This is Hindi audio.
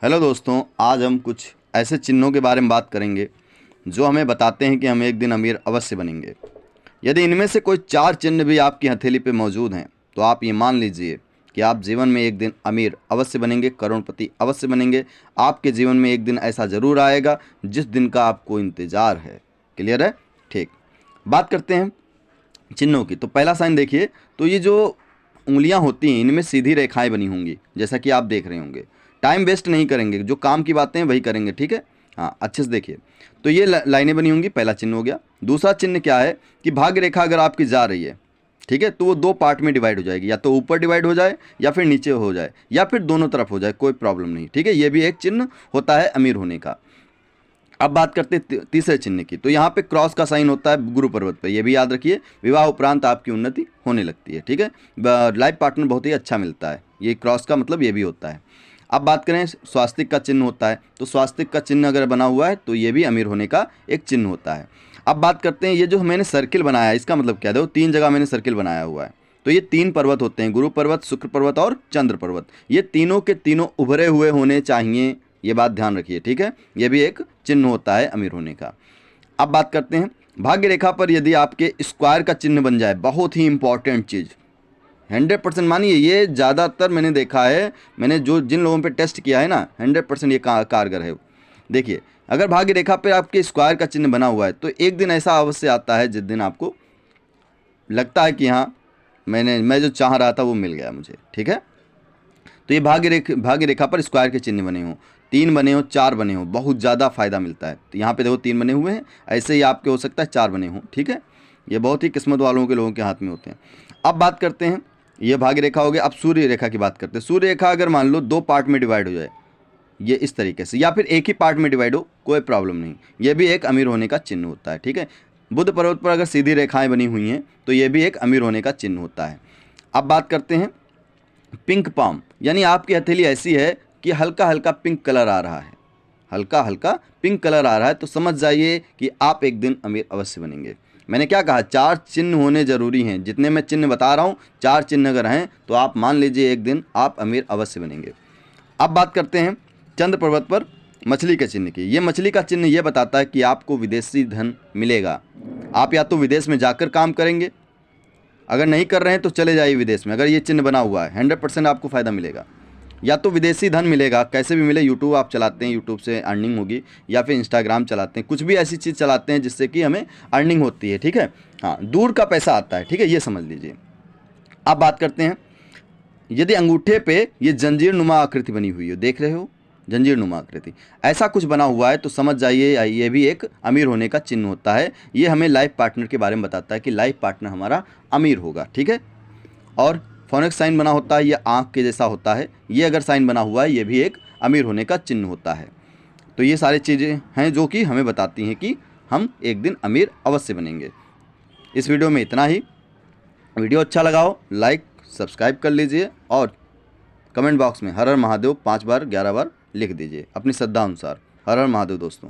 हेलो दोस्तों, आज हम कुछ ऐसे चिन्हों के बारे में बात करेंगे जो हमें बताते हैं कि हम एक दिन अमीर अवश्य बनेंगे। यदि इनमें से कोई 4 चिन्ह भी आपकी हथेली पे मौजूद हैं तो आप ये मान लीजिए कि आप जीवन में एक दिन अमीर अवश्य बनेंगे, करोड़पति अवश्य बनेंगे। आपके जीवन में एक दिन ऐसा ज़रूर आएगा जिस दिन का आपको इंतज़ार है। क्लियर है? ठीक। बात करते हैं चिन्हों की। तो पहला साइन देखिए, तो ये जो उंगलियां होती हैं इनमें सीधी रेखाएं बनी होंगी, जैसा कि आप देख रहे होंगे। टाइम वेस्ट नहीं करेंगे, जो काम की बातें हैं वही करेंगे, ठीक है। हाँ, अच्छे से देखिए। तो ये लाइनें बनी होंगी, पहला चिन्ह हो गया। दूसरा चिन्ह क्या है कि भाग्य रेखा अगर आपकी जा रही है, ठीक है, तो वो 2 पार्ट में डिवाइड हो जाएगी, या तो ऊपर डिवाइड हो जाए या फिर नीचे हो जाए या फिर दोनों तरफ हो जाए, कोई प्रॉब्लम नहीं, ठीक है। ये भी एक चिन्ह होता है अमीर होने का। अब बात करते हैं तीसरे चिन्ह की। तो यहाँ पे क्रॉस का साइन होता है गुरु पर्वत पे, ये भी याद रखिए। विवाह उपरांत आपकी उन्नति होने लगती है, ठीक है। लाइफ पार्टनर बहुत ही अच्छा मिलता है, ये क्रॉस का मतलब ये भी होता है। अब बात करें स्वास्तिक का चिन्ह होता है, तो स्वास्तिक का चिन्ह अगर बना हुआ है तो ये भी अमीर होने का एक चिन्ह होता है। अब बात करते हैं ये जो मैंने सर्किल बनाया है, इसका मतलब क्या है। 3 जगह मैंने सर्किल बनाया हुआ है। तो ये 3 पर्वत होते हैं, गुरु पर्वत, शुक्र पर्वत और चंद्र पर्वत। ये तीनों के तीनों उभरे हुए होने चाहिए, ये बात ध्यान रखिए, ठीक है। ये भी एक चिन्ह होता है अमीर होने का। अब बात करते हैं भाग्य रेखा पर यदि आपके स्क्वायर का चिन्ह बन जाए, बहुत ही इंपॉर्टेंट चीज़, 100% मानिए, ये ज़्यादातर मैंने देखा है, मैंने जो जिन लोगों पे टेस्ट किया है ना, 100% ये कारगर है। देखिए, अगर भाग्य रेखा पे आपके स्क्वायर का चिन्ह बना हुआ है तो एक दिन ऐसा अवश्य आता है जिस दिन आपको लगता है कि हाँ, मैं जो चाह रहा था वो मिल गया मुझे, ठीक है। तो ये भाग्य रेखा पर स्क्वायर के चिन्ह बने हों, 3 बने हों, 4 बने हों, बहुत ज़्यादा फायदा मिलता है। तो यहाँ पे देखो 3 बने हुए हैं, ऐसे ही आपके हो सकता है 4 बने हों, ठीक है। ये बहुत ही किस्मत वालों के लोगों के हाथ में होते हैं। अब बात करते हैं, ये भाग्य रेखा हो गया। अब सूर्य रेखा की बात करते हैं। सूर्य रेखा अगर मान लो 2 पार्ट में डिवाइड हो जाए, ये इस तरीके से, या फिर एक ही पार्ट में डिवाइड हो, कोई प्रॉब्लम नहीं, ये भी एक अमीर होने का चिन्ह होता है, ठीक है। बुध पर्वत पर अगर सीधी रेखाएं बनी हुई हैं तो ये भी एक अमीर होने का चिन्ह होता है। अब बात करते हैं पिंक पाम, यानी आपकी हथेली ऐसी है कि हल्का हल्का पिंक कलर आ रहा है, हल्का हल्का पिंक कलर आ रहा है, तो समझ जाइए कि आप एक दिन अमीर अवश्य बनेंगे। मैंने क्या कहा, 4 चिन्ह होने ज़रूरी हैं। जितने मैं चिन्ह बता रहा हूँ, 4 चिन्ह अगर हैं तो आप मान लीजिए एक दिन आप अमीर अवश्य बनेंगे। अब बात करते हैं चंद्र पर्वत पर मछली के चिन्ह की। ये मछली का चिन्ह ये बताता है कि आपको विदेशी धन मिलेगा। आप या तो विदेश में जाकर काम करेंगे, अगर नहीं कर रहे हैं तो चले जाइए विदेश में। अगर ये चिन्ह बना हुआ है 100% आपको फ़ायदा मिलेगा, या तो विदेशी धन मिलेगा, कैसे भी मिले। यूट्यूब आप चलाते हैं, यूट्यूब से अर्निंग होगी, या फिर इंस्टाग्राम चलाते हैं, कुछ भी ऐसी चीज़ चलाते हैं जिससे कि हमें अर्निंग होती है, ठीक है। हाँ, दूर का पैसा आता है, ठीक है, ये समझ लीजिए। अब बात करते हैं, यदि अंगूठे पे ये जंजीर नुमा आकृति बनी हुई हो, देख रहे हो, जंजीर नुमा आकृति, ऐसा कुछ बना हुआ है तो समझ जाइए ये भी एक अमीर होने का चिन्ह होता है। ये हमें लाइफ पार्टनर के बारे में बताता है कि लाइफ पार्टनर हमारा अमीर होगा, ठीक है। और फोनिक्स साइन बना होता है, ये आँख के जैसा होता है, ये अगर साइन बना हुआ है ये भी एक अमीर होने का चिन्ह होता है। तो ये सारी चीज़ें हैं जो कि हमें बताती हैं कि हम एक दिन अमीर अवश्य बनेंगे। इस वीडियो में इतना ही। वीडियो अच्छा लगा हो लाइक सब्सक्राइब कर लीजिए, और कमेंट बॉक्स में हर हर महादेव 5 बार 11 बार लिख दीजिए अपनी श्रद्धा अनुसार। हर हर महादेव दोस्तों।